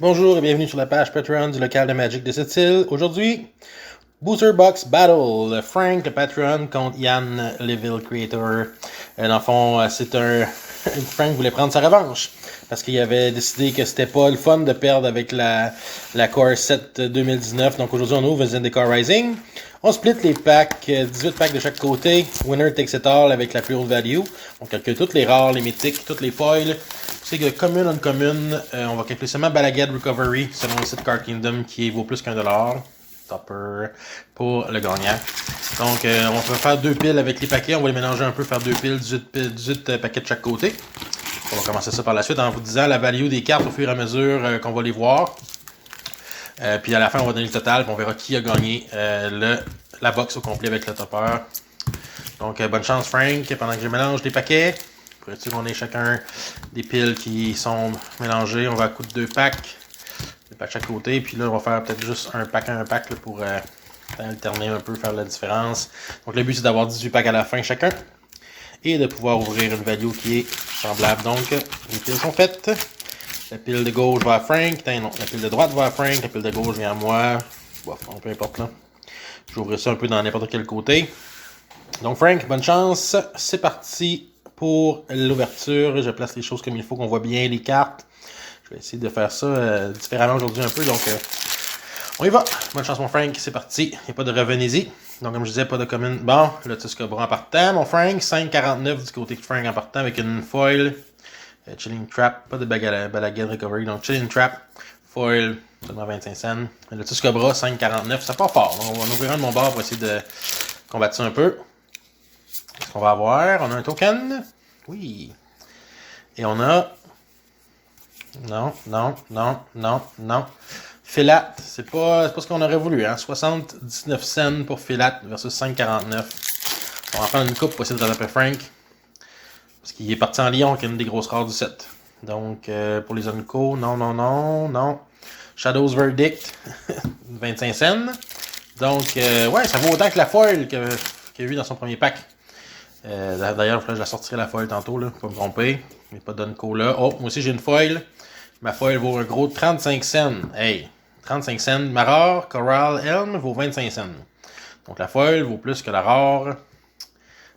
Bonjour et bienvenue sur la page Patreon du local de Magic de cette île. Aujourd'hui, Booster Box Battle. Frank, le Patreon, contre Yann, Level Creator. Dans le fond, c'est un... Frank voulait prendre sa revanche. Parce qu'il avait décidé que c'était pas le fun de perdre avec la Core 7 2019. Donc aujourd'hui, on ouvre Zendikar Rising. On split les packs, 18 packs de chaque côté. Winner takes it all avec la plus haute value. On calcule toutes les rares, les mythiques, toutes les foils. C'est que commune, uncommune, on va calculer seulement Balagad Recovery selon le site Card Kingdom qui vaut plus qu'un dollar. Topper pour le gagnant. Donc on va faire deux piles avec les paquets. On va les mélanger un peu, faire deux piles, 18 paquets de chaque côté. On va commencer ça par la suite en vous disant la value des cartes au fur et à mesure qu'on va les voir. Puis à la fin, on va donner le total, puis on verra qui a gagné la box au complet avec le topper. Donc bonne chance Frank, pendant que je mélange les paquets. Pour être sûr qu'on ait chacun des piles qui sont mélangées, on va à coup de deux packs. Deux packs de chaque côté, puis là on va faire peut-être juste un pack là, pour alterner un peu, faire la différence. Donc le but c'est d'avoir 18 packs à la fin chacun. Et de pouvoir ouvrir une value qui est semblable. Donc les piles sont faites. La pile de gauche va à Frank. Non, la pile de droite va à Frank. La pile de gauche vient à moi. Bon, peu importe là. J'ouvre ça un peu dans n'importe quel côté. Donc Frank, bonne chance. C'est parti pour l'ouverture. Je place les choses comme il faut, qu'on voit bien les cartes. Je vais essayer de faire ça différemment aujourd'hui un peu. Donc on y va. Bonne chance mon Frank, c'est parti. Il n'y a pas de revenez-y. Donc comme je disais, pas de commune. Bon, là tu Cobra en partant. Mon Frank, 5,49 du côté de Frank en partant avec une foil. Chilling Trap, pas de Balagad Recovery, donc Chilling Trap, foil, seulement 25 cents. Le Tus Cobra, 5,49, ça part fort. On va en ouvrir un de mon bord pour essayer de combattre ça un peu. Qu'est-ce qu'on va avoir? On a un token. Oui. Et on a... Non. Filat, c'est pas ce qu'on aurait voulu, hein. 79 cents pour Filat versus 5,49. On va en prendre une coupe pour essayer de rattraper Frank. Parce qu'il est parti en Lyon, qui est une des grosses rares du set. Donc, pour les Unco, non. Shadow's Verdict, 25 cents. Donc, ouais, ça vaut autant que la foil qu'il a eu dans son premier pack. D'ailleurs, je la sortirai la foil tantôt, là, pour pas me tromper. Il n'y a pas d'Unco là. Oh, moi aussi j'ai une foil. Ma foil vaut un gros 35 cents. Hey, 35 cents. Ma rare, Coral Elm, vaut 25 cents. Donc, la foil vaut plus que la rare.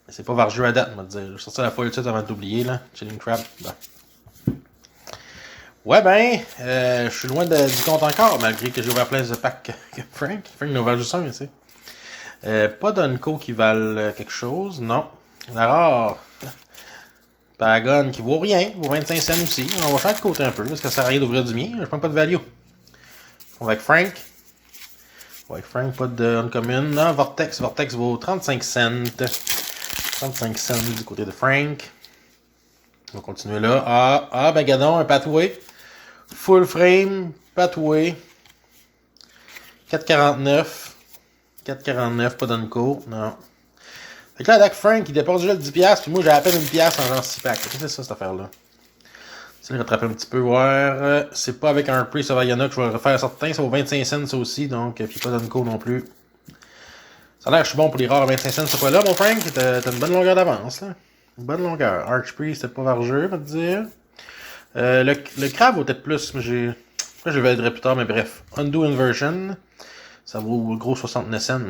Mais c'est pas vargeux à date, on va te dire. Je vais sortir la foil tout de suite avant de t'oublier, là. Chilling Crab. Bon. Ouais, ben, je suis loin du compte encore, malgré que j'ai ouvert plein de packs que Frank. Frank n'a ouvert juste un, tu sais. Pas d'Unco qui valent quelque chose, non. La rare. Paragon qui vaut rien, vaut 25 cents aussi. On va changer de côté un peu, parce que ça sert à rien d'ouvrir du mien. Je prends pas de value. On va avec Frank. Avec Frank, pas de uncommon. Non, Vortex. Vortex vaut 35 cents. 35 cents du côté de Frank. On va continuer là. Ben gadon, un Pathway. Full frame, Pathway. 4,49. 4,49, pas d'Unco. Non. Fait que là, avec Frank, il dépense déjà le 10$, puis moi j'ai à peine une pièce en genre 6 packs. Qu'est-ce que c'est ça, cette affaire-là? Si je rattrape un petit peu, voir. C'est pas avec un Priest of Iona que je vais refaire certains. Ça vaut 25 cents, ça aussi. Donc, puis pas d'Unco non plus. Ça a l'air que je suis bon pour les rares 25 cents, ce fois-là, mon Frank. T'as une bonne longueur d'avance, là. Une bonne longueur. Archpriest, c'est pas vargeux, on va te dire. Le crabe vaut peut-être plus, mais j'ai... Après, je le verrai plus tard, mais bref. Undo Inversion. Ça vaut gros 69 cents.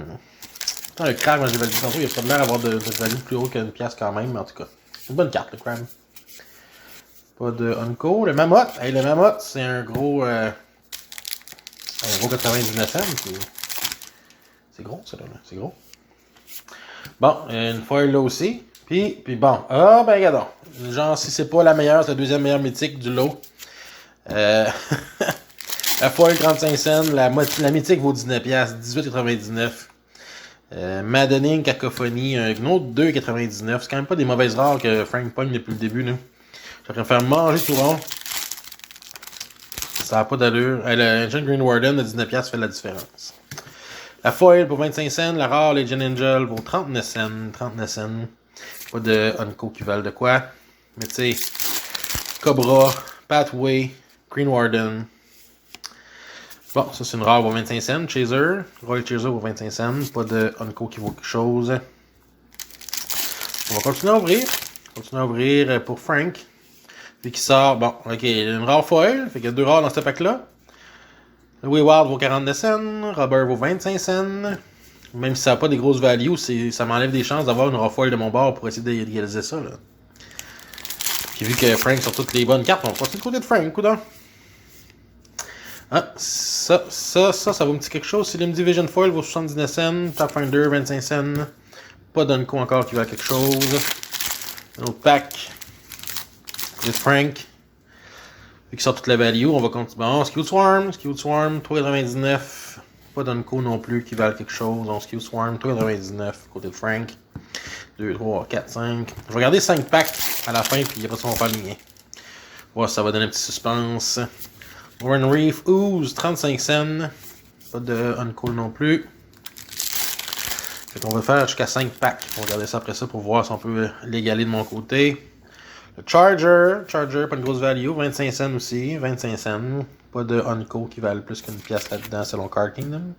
Pourtant, le crabe, moi, j'ai validé tantôt, il a pas l'air d'avoir de value plus haut qu'une pièce quand même, mais en tout cas. C'est une bonne carte, le crabe. Pas de Unco. Le Mammoth. Hey, le Mammoth, c'est un gros 99 cents. C'est gros, ça, là. C'est gros. Bon, une foil là aussi. Puis bon. Ah, ben, regardons. Genre, si c'est pas la meilleure, c'est la deuxième meilleure mythique du lot. La foil, 35 cents. La mythique vaut 19$. 18,99$. Maddening, Cacophonie, un autre 2,99$. C'est quand même pas des mauvaises rares que Frank pogne depuis le début, là. Je vais faire manger tout le monde. Ça n'a pas d'allure. Le Ancient Green Warden de 19$ fait la différence. La foil pour 25 cents. La rare Legend Angel vaut 39 cents. 39 cents. Pas de Unco qui valent de quoi. Mais tu sais, Cobra, Pathway, Green Warden. Bon, ça c'est une rare vaut 25 cents. Chaser. Royal Chaser vaut 25 cents. Pas de Unco qui vaut quelque chose. On va continuer à ouvrir. Pour Frank. Puis qui sort, bon, ok, une rare foil, fait qu'il y a 2 rares dans ce pack-là. Louis Ward vaut 40 cents, Robert vaut 25 cents. Même si ça n'a pas des grosses values, ça m'enlève des chances d'avoir une rare foil de mon bord pour essayer de réaliser ça, là. Puis vu que Frank sur toutes les bonnes cartes, on va passer du côté de Frank, coudonc. Ah, ça vaut un petit quelque chose. Slim Division Foil vaut 79 cents, Pathfinder 25 cents. Pas d'Unco encore qui vaut quelque chose. Un autre pack. De Frank. Vu qu'il sort toute la value, on va continuer. Bon, Skewed Swarm, 3,99. Pas d'Unco non plus qui valent quelque chose. Donc Skewed Swarm, 3,99 côté de Frank. 2, 3, 4, 5. Je vais regarder 5 packs à la fin, puis après ça, on va faire le lien. Voir si ça va donner un petit suspense. Warren Reef, Ooze, 35 cents. Pas de Unco non plus. Fait qu'on va faire jusqu'à 5 packs. On va regarder ça après ça pour voir si on peut l'égaler de mon côté. Le Charger, pas de grosse value, 25 cents aussi, 25 cents. Pas de Unco qui valent plus qu'une pièce là-dedans selon Card Kingdom.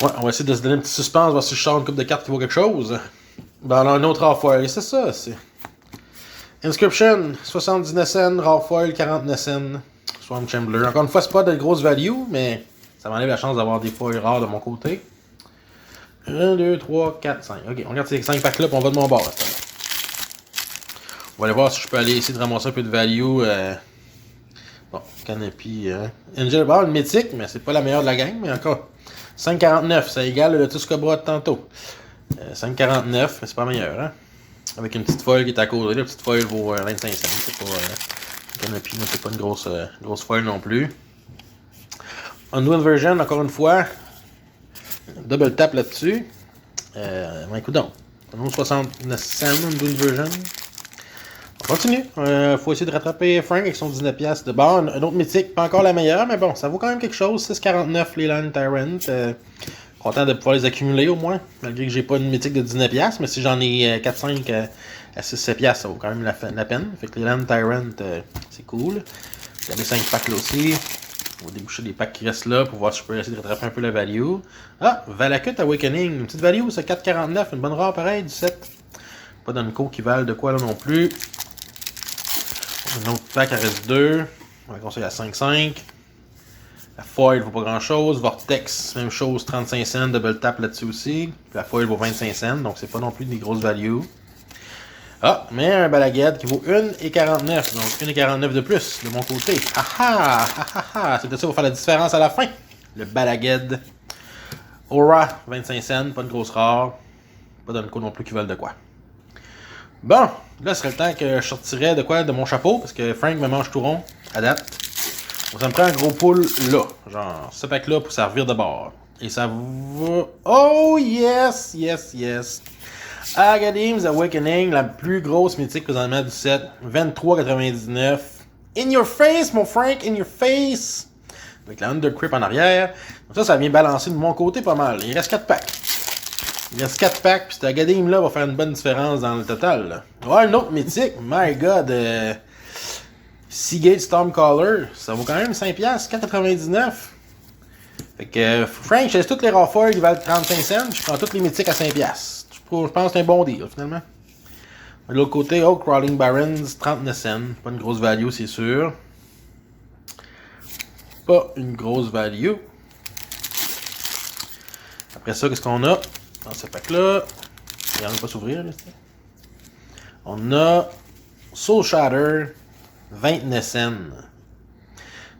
Ouais, on va essayer de se donner un petit suspense, voir si je sors une coupe de cartes qui vaut quelque chose. Ben, on a un autre rare foil, c'est ça, c'est. Inscription, 79 cents, rare foil, 49 cents. Swamp Chambler. Encore une fois, c'est pas de grosse value, mais ça m'enlève la chance d'avoir des foils rares de mon côté. 1, 2, 3, 4, 5. Ok, on regarde ces 5 packs-là, puis on va de mon bord. On va aller voir si je peux aller essayer de ramasser un peu de value. Bon, Canopy. Angel Ball, mythique, mais c'est pas la meilleure de la gang, mais encore. 5,49, ça égale le Tuscobra de tantôt. 5,49, mais c'est pas meilleur, hein. Avec une petite foil qui est à côté. La petite foil vaut 25 cents. C'est pas. Canopy, c'est pas une grosse foil non plus. Unwind Version, encore une fois. Double tap là-dessus. Écoute donc. On a 69 cents, Unwind Version. On continue. Faut essayer de rattraper Frank avec son 19$ de bord. Un autre mythique, pas encore la meilleure, mais bon, ça vaut quand même quelque chose. 6,49 les Land Tyrant. Content de pouvoir les accumuler au moins. Malgré que j'ai pas une mythique de 19$, mais si j'en ai 4-5 à 6-7$, ça vaut quand même la peine. Fait que les Land Tyrant, c'est cool. Il y a les 5 packs là aussi. On va déboucher les packs qui restent là pour voir si je peux essayer de rattraper un peu la value. Ah, Valakut Awakening. Une petite value, c'est 4,49. Une bonne rare pareil, 17. Pas d'Unco qui valent de quoi là non plus. Un autre pack, il reste 2. On va conseiller à 5,5. La foil vaut pas grand chose. Vortex, même chose, 35 cents. Double tap là-dessus aussi. Puis la foil vaut 25 cents. Donc c'est pas non plus des grosses values. Ah, mais un Balagad qui vaut 1,49. Donc 1,49 de plus de mon côté. Ah ah! C'est peut-être ça qui va faire la différence à la fin. Le Balagad. Aura, 25 cents. Pas une grosse rare. Pas d'Unco non plus qui valent de quoi. Bon, là, ce serait le temps que je sortirais de quoi de mon chapeau, parce que Frank me mange tout rond, à date. Donc, ça me prend un gros pull là, genre ce pack-là pour servir de bord. Et ça va... Oh yes! Agadeem's Awakening, la plus grosse mythique présentement du set, 23,99. In your face, mon Frank, in your face! Avec la Undercrypt en arrière. Donc ça vient balancer de mon côté pas mal. Il reste 4 packs. Il reste 4 packs, puis ce Agadeem là va faire une bonne différence dans le total. Là. Ouais, une autre mythique, my god. Seagate Stormcaller, ça vaut quand même 5$, 4,99$. Fait que Frank, je laisse toutes les raw foils qui valent 35 cents, je prends toutes les mythiques à 5$. Je pense que c'est un bon deal finalement. De l'autre côté, oh, Crawling Barons, 39 cents. Pas une grosse value, c'est sûr. Pas une grosse value. Après ça, qu'est-ce qu'on a dans ce pack-là? Il n'y en a pas s'ouvrir, là. On a Soul Shatter, 29 cents.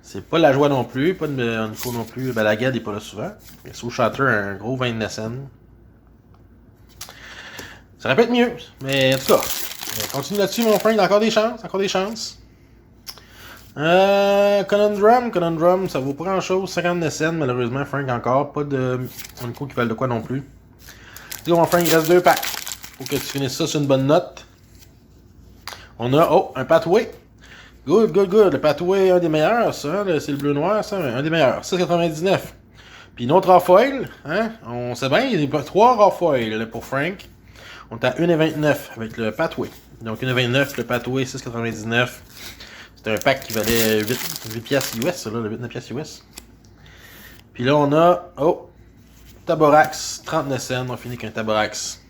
C'est pas la joie non plus, pas de Unco non plus. Balagad n'est pas là souvent. Mais Soul Shatter, un gros 29 cents. Ça aurait pu être mieux, mais en tout cas, continue là-dessus, mon Frank, encore des chances, Conundrum, ça vaut pas grand-chose, 59 cents, malheureusement, Frank encore, pas de Unco qui valent de quoi non plus. Dis mon Frank, il reste 2 packs. Faut que tu finisses ça sur une bonne note. On a, oh, un Pathway. Good. Le Pathway, un des meilleurs, ça, c'est le bleu-noir, ça, un des meilleurs, 6,99. Puis une autre raw foil, hein, on sait bien, il y a 3 raw foil pour Frank. On est à 1,29 avec le Pathway. Donc 1,29, le Pathway, 6,99. C'est un pack qui valait 8 piastres US, ça là, le 8 piastres US. Puis là, on a, oh, Taborax, 39 cents. On finit avec un Taborax.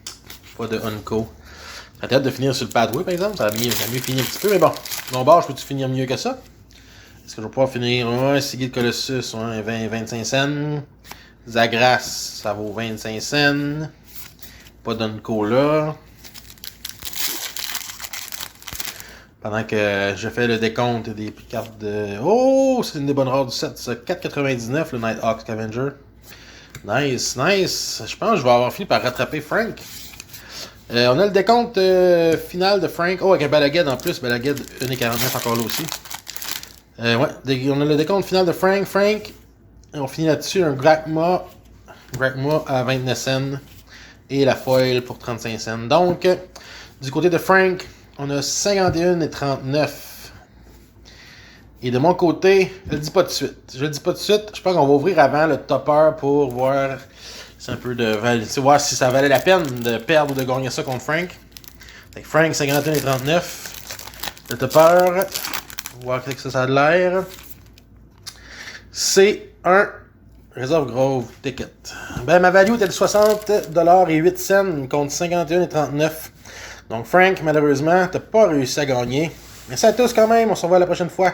Pas de Unco. T'as hâte de finir sur le pathway, par exemple. Ça a mieux fini un petit peu, mais bon. Mon bar, je peux-tu finir mieux que ça? Est-ce que je vais pouvoir finir? Ouais, Sigil Colossus, ouais, 25 cents. Zagras, ça vaut 25 cents. Pas d'Unco là. Pendant que je fais le décompte des cartes de... Oh, c'est une des bonnes rares du set. 4,99 le Nighthawk Scavenger. Nice, nice. Je pense que je vais avoir fini par rattraper Frank. On a le décompte final de Frank. Oh, avec un Balaged en plus. Balaged 1,49 encore là aussi. Ouais, on a le décompte final de Frank. Frank, on finit là-dessus un Grakma à 29 cents. Et la foil pour 35 cents. Donc, du côté de Frank, on a 51,39. Et de mon côté, je le dis pas de suite. Je pense qu'on va ouvrir avant le topper pour voir si un peu de voir si ça valait la peine de perdre ou de gagner ça contre Frank. Fait que Frank, 51,39. Le topper, voir ce que ça a l'air. C'est un Reserve Grove ticket. Ben, ma value était de 60$ et 8 cents contre 51,39. Donc, Frank, malheureusement, t'as pas réussi à gagner. Merci à tous quand même. On se revoit la prochaine fois.